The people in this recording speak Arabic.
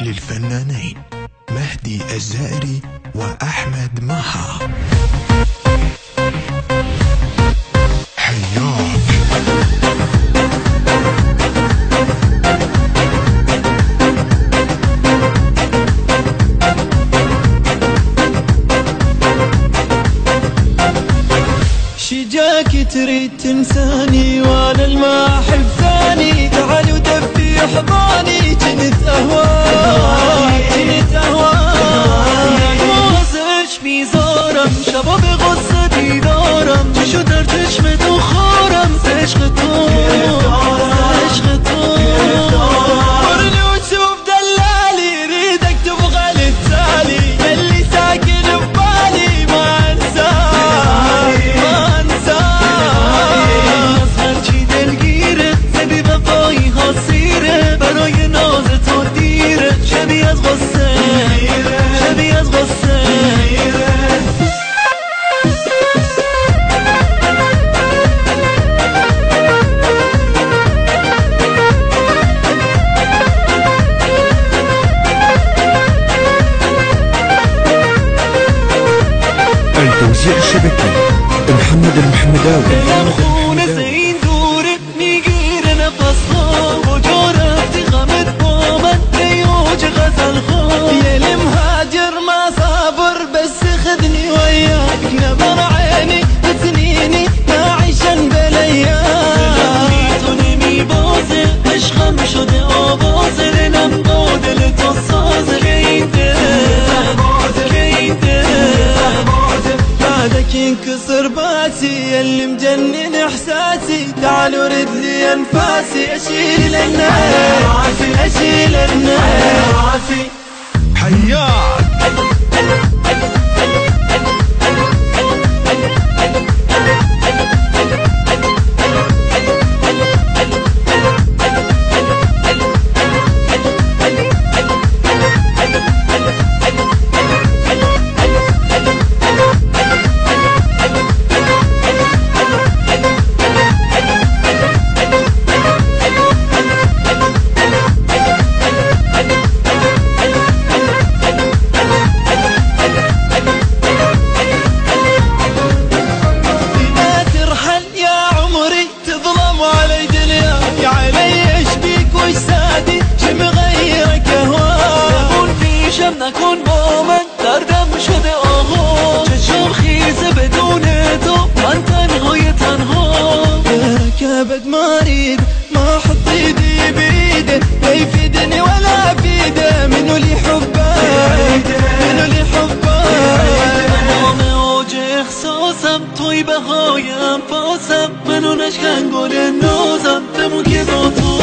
للفنانين مهدي الزائري وأحمد مها. حياك شجاك تريد تنساني وانا الما احب ثاني، تعال ودفي حضاني جنت اهواك واسش في زورم شباب غصتي دورم شو درتش مدوخورم سيش خطوم ورني وتشوف دلالي ريدك تبغى للتالي يلي ساكن ببالي ما انساك صار جي دلگیره زدی وفایی خاصیره برای نازت و دیره شبیه از غصه التوزيع الشبكي محمد المحمداوي. يا مخونة زين دوري نيجير نفسها وجورتي غمت بومن ليوج غزل خو يا المهاجر ما صابر بس خذني وياك نظر عيني سنيني نعيشا بلياك توني بوزي عشقم شده آوازه لنم قادل تصازه بعدك ينكسر باسي اللي مجنن احساسي تعال ورد لي انفاسي اشيل النار حياك نكون مؤمن دردم شده آهو چشم خیزه بدون تو من تنهای كابد مريض ما حط ايدي بيده لا يفيدني ولا بيده منو لي حبه انا اوج احساسم توی بهای انفاسم منو نشکن گل نازم بمون که با تو